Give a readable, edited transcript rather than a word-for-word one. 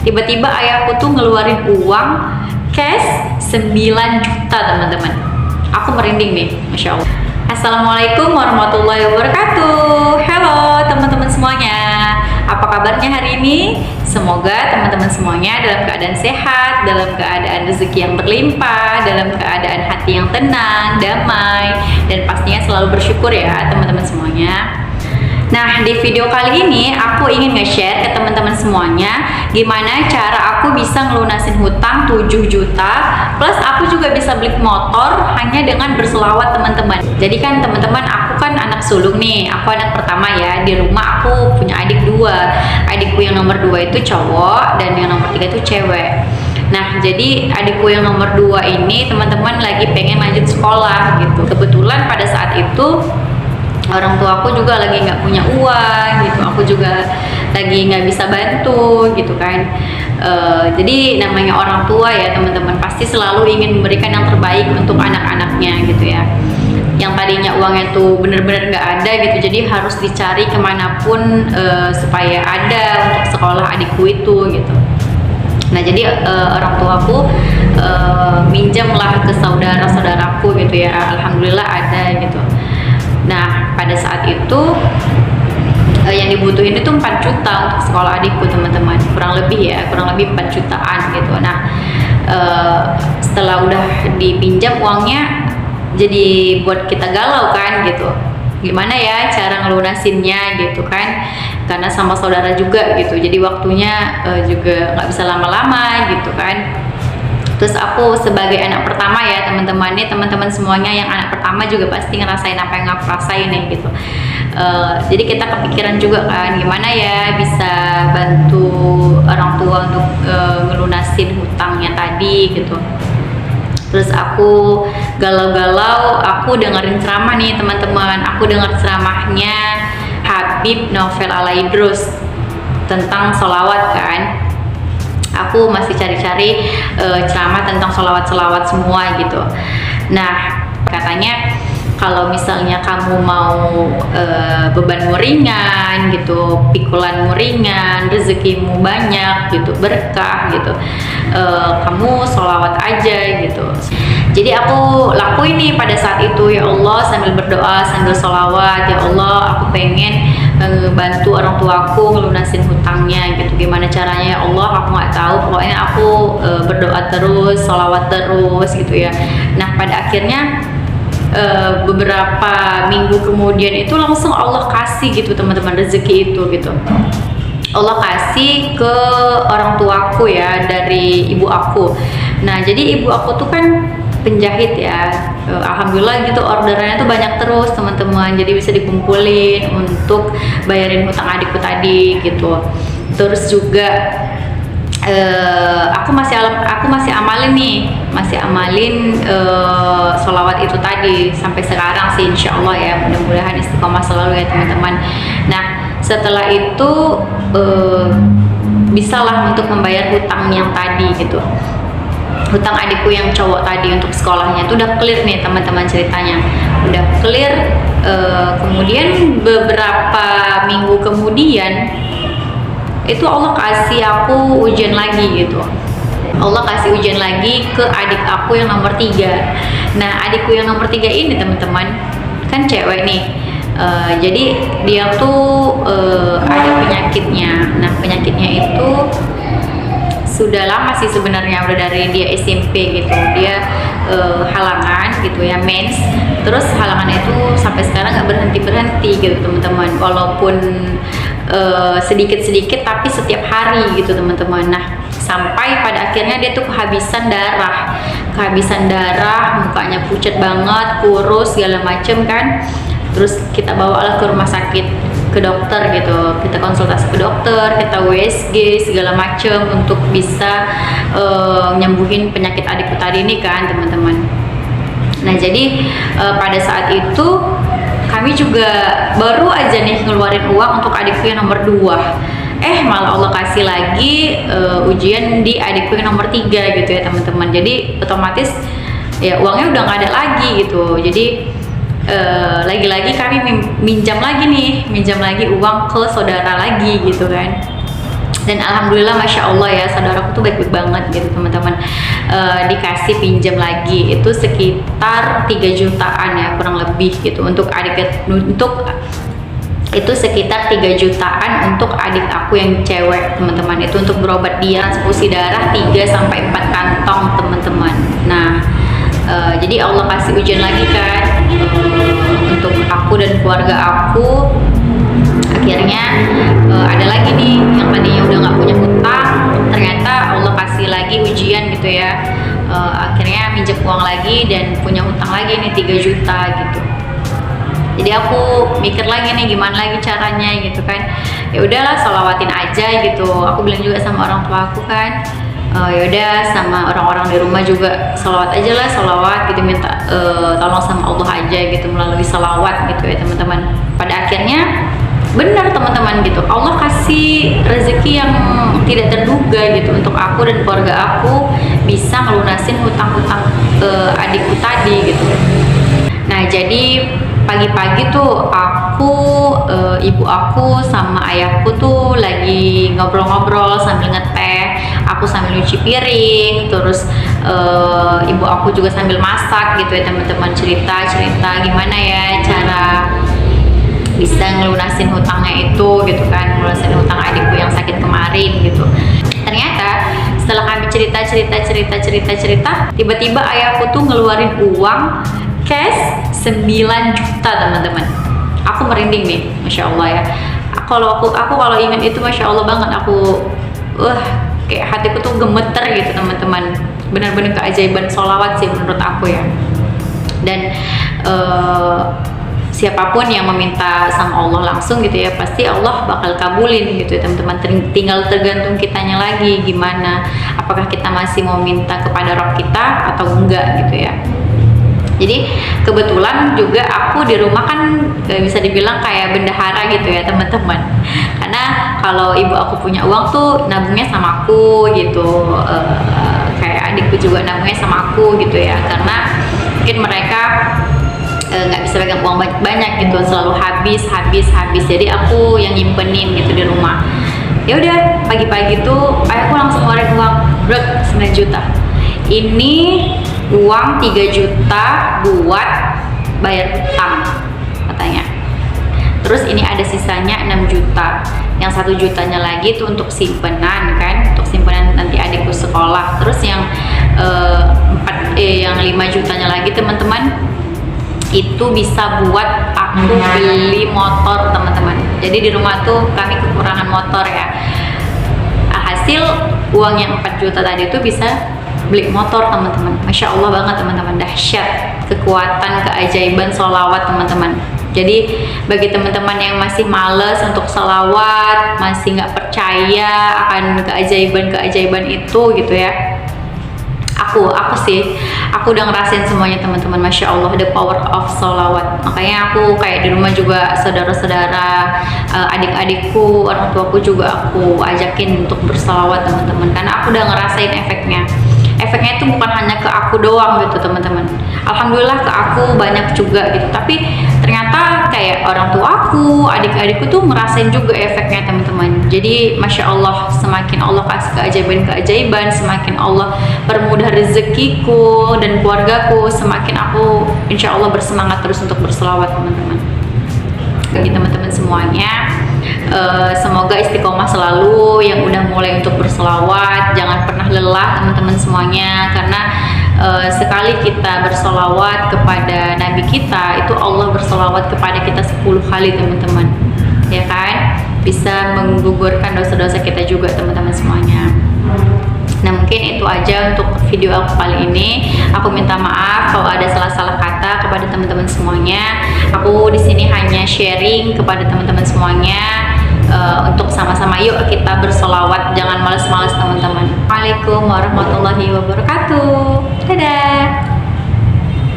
Tiba-tiba ayahku tuh ngeluarin uang cash 9 juta teman-teman. Aku merinding nih, Masya Allah. Assalamualaikum warahmatullahi wabarakatuh. Halo teman-teman semuanya. Apa kabarnya hari ini? Semoga teman-teman semuanya dalam keadaan sehat, dalam keadaan rezeki yang berlimpah, dalam keadaan hati yang tenang, damai, dan pastinya selalu bersyukur ya teman-teman semuanya. Nah, di video kali ini aku ingin nge-share ke teman-teman semuanya gimana cara aku bisa ngelunasin hutang 7 juta plus aku juga bisa beli motor hanya dengan berselawat teman-teman. Jadi kan teman-teman, aku kan anak sulung nih, aku anak pertama ya. Di rumah aku punya adik 2. Adikku yang nomor 2 itu cowok dan yang nomor 3 itu cewek. Nah, jadi adikku yang nomor 2 ini teman-teman lagi pengen lanjut sekolah gitu. Kebetulan pada saat itu orang tua aku juga lagi nggak punya uang gitu, aku juga lagi nggak bisa bantu gitu kan. Jadi namanya orang tua ya teman-teman, pasti selalu ingin memberikan yang terbaik untuk anak-anaknya gitu ya. Yang tadinya uangnya tuh bener-bener nggak ada gitu, jadi harus dicari kemanapun supaya ada untuk sekolah adikku itu gitu. Nah, jadi orang tuaku minjamlah ke saudara-saudaraku gitu ya, alhamdulillah ada gitu. Nah, pada saat itu yang dibutuhin itu 4 juta untuk sekolah adikku teman-teman, kurang lebih 4 jutaan gitu. Nah, setelah udah dipinjam uangnya, jadi buat kita galau kan gitu, gimana ya cara ngelunasinnya gitu kan, karena sama saudara juga gitu, jadi waktunya juga nggak bisa lama-lama gitu kan. Terus aku sebagai anak pertama ya teman-teman, nih teman-teman semuanya yang anak pertama juga pasti ngerasain apa yang aku rasain nih gitu. Jadi kita kepikiran juga kan gimana ya bisa bantu orang tua untuk ngelunasin hutangnya tadi gitu. Terus aku galau-galau, aku dengerin ceramah nih teman-teman. Aku denger ceramahnya Habib Novel Alaidrus tentang sholawat kan. Aku masih cari-cari ceramah tentang sholawat-sholawat semua gitu. Nah, katanya kalau misalnya kamu mau bebanmu ringan gitu, pikulanmu ringan, rezekimu banyak gitu, berkah gitu, kamu sholawat aja gitu. Jadi aku lakuin nih pada saat itu, ya Allah, sambil berdoa, sambil sholawat, ya Allah, aku pengen bantu orang tuaku ngelunasin hutangnya gitu. Gimana caranya ya Allah, aku nggak tahu, pokoknya aku berdoa terus, sholawat terus gitu ya. Nah, pada akhirnya beberapa minggu kemudian itu langsung Allah kasih gitu teman-teman, rezeki itu gitu. Allah kasih ke orang tuaku ya, dari ibu aku. Nah, jadi ibu aku tuh kan penjahit ya, alhamdulillah gitu, orderannya tuh banyak terus teman-teman, jadi bisa dikumpulin untuk bayarin hutang adikku tadi gitu. Terus juga aku masih amalin sholawat itu tadi sampai sekarang sih, insya Allah ya, mudah-mudahan istiqomah selalu ya teman-teman. Nah, setelah itu bisalah untuk membayar hutang yang tadi gitu, hutang adikku yang cowok tadi untuk sekolahnya itu udah clear nih teman-teman, ceritanya udah clear. Kemudian beberapa minggu kemudian itu Allah kasih aku ujian lagi gitu. Allah kasih ujian lagi ke adik aku yang nomor 3. Nah, adikku yang nomor 3 ini teman-teman kan cewek nih. Jadi dia tuh ada penyakitnya. Nah, penyakitnya itu sudah lama sih sebenarnya, udah dari dia SMP gitu. Dia halangan gitu ya, mens. Terus halangannya itu sampai sekarang nggak berhenti gitu teman-teman, walaupun sedikit-sedikit tapi setiap hari gitu teman-teman. Nah, sampai pada akhirnya dia tuh kehabisan darah, mukanya pucat banget, kurus segala macem kan. Terus kita bawalah ke rumah sakit, ke dokter gitu, kita konsultasi ke dokter, kita USG segala macem untuk bisa nyembuhin penyakit adikku tadi ini kan teman-teman. Nah, jadi pada saat itu kami juga baru aja nih ngeluarin uang untuk adikku yang nomor 2. Malah Allah kasih lagi ujian di adikku yang nomor 3 gitu ya teman-teman. Jadi otomatis ya uangnya udah nggak ada lagi gitu. Jadi lagi-lagi kami minjam lagi uang ke saudara lagi gitu kan. Dan alhamdulillah masya Allah ya, saudaraku tuh baik-baik banget gitu teman-teman. Dikasih pinjam lagi itu sekitar 3 jutaan ya kurang lebih gitu untuk itu sekitar 3 jutaan untuk adik aku yang cewek teman-teman. Itu untuk berobat dia transfusi darah 3 sampai 4 kantong teman-teman. Nah jadi Allah kasih ujian lagi kan untuk aku dan keluarga aku. Akhirnya ada lagi nih yang tadinya udah nggak punya hutang, ternyata Allah kasih lagi ujian gitu ya. Akhirnya minjem uang lagi dan punya hutang lagi nih 3 juta gitu. Jadi aku mikir lagi nih gimana lagi caranya gitu kan. Ya udahlah, sholawatin aja gitu. Aku bilang juga sama orang tua aku kan, ya udah sama orang-orang di rumah juga sholawat aja lah, sholawat gitu, minta tolong sama Allah aja gitu melalui sholawat gitu ya teman-teman. Pada akhirnya benar teman-teman gitu, Allah kasih rezeki yang tidak terduga gitu untuk aku dan keluarga aku bisa ngelunasin hutang-hutang adikku tadi gitu. Nah jadi pagi-pagi tuh aku, ibu aku sama ayahku tuh lagi ngobrol-ngobrol sambil ngeteh, aku sambil nyuci piring, terus ibu aku juga sambil masak gitu ya teman-teman, cerita-cerita gimana ya cara bisa ngelunasin hutangnya itu gitu kan, ngelunasin hutang adikku yang sakit kemarin gitu. Ternyata setelah kami cerita, tiba-tiba ayahku tuh ngeluarin uang cash 9 juta teman-teman. Aku merinding nih, masya Allah ya. Aku kalau ingat itu masya Allah banget, aku kayak hatiku tuh gemeter gitu teman-teman. Benar-benar keajaiban sholawat sih menurut aku ya. Dan siapapun yang meminta sama Allah langsung gitu ya, pasti Allah bakal kabulin gitu ya teman-teman. Tinggal tergantung kitanya lagi gimana, apakah kita masih mau minta kepada Rabb kita atau enggak gitu ya. Jadi kebetulan juga aku di rumah kan bisa dibilang kayak bendahara gitu ya teman-teman. Karena kalau ibu aku punya uang tuh nabungnya sama aku gitu, kayak adikku juga nabungnya sama aku gitu ya. Karena mungkin mereka nggak bisa pegang uang banyak gitu, selalu habis. Jadi aku yang nyimpenin gitu di rumah. Ya udah pagi-pagi tuh ayahku langsung ngeluarin uang 9 juta. Ini uang 3 juta buat bayar hutang katanya. Terus ini ada sisanya 6 juta. Yang 1 jutanya lagi tuh untuk simpenan kan, untuk simpenan nanti adikku sekolah. Terus yang 5 jutanya lagi teman-teman itu bisa buat aku beli motor teman-teman. Jadi di rumah tuh kami kekurangan motor ya. Hasil uang yang 4 juta tadi itu bisa beli motor teman-teman. Masya Allah banget teman-teman, dahsyat kekuatan keajaiban sholawat teman-teman. Jadi bagi teman-teman yang masih males untuk sholawat, masih nggak percaya akan keajaiban itu gitu ya, aku udah ngerasain semuanya teman-teman. Masya Allah, the power of sholawat. Makanya aku kayak di rumah juga saudara-saudara, adik-adikku, orang tuaku juga aku ajakin untuk bersolawat teman-teman, karena aku udah ngerasain efeknya itu bukan hanya ke aku doang gitu teman-teman. Alhamdulillah ke aku banyak juga gitu, tapi ternyata kayak orang tuaku, adik-adikku tuh ngerasain juga efeknya teman-teman. Jadi masya Allah, semakin Allah kasih keajaiban, semakin Allah permudah rezekiku dan keluargaku, semakin aku insya Allah bersemangat terus untuk berselawat teman-teman. Bagi teman-teman semuanya, semoga istiqomah selalu yang udah mulai untuk berselawat, jangan pernah lelah teman-teman semuanya, karena sekali kita berselawat kepada Nabi kita, itu Allah berselawat kepada kita 10 kali teman-teman, ya kan, bisa menggugurkan dosa-dosa kita juga teman-teman semuanya. Nah mungkin itu aja untuk video aku kali ini. Aku minta maaf kalau ada salah-salah kata kepada teman-teman semuanya. Aku di sini hanya sharing kepada teman-teman semuanya, untuk sama-sama yuk kita bersolawat, jangan males-males teman-teman. Assalamualaikum warahmatullahi wabarakatuh. Dadah.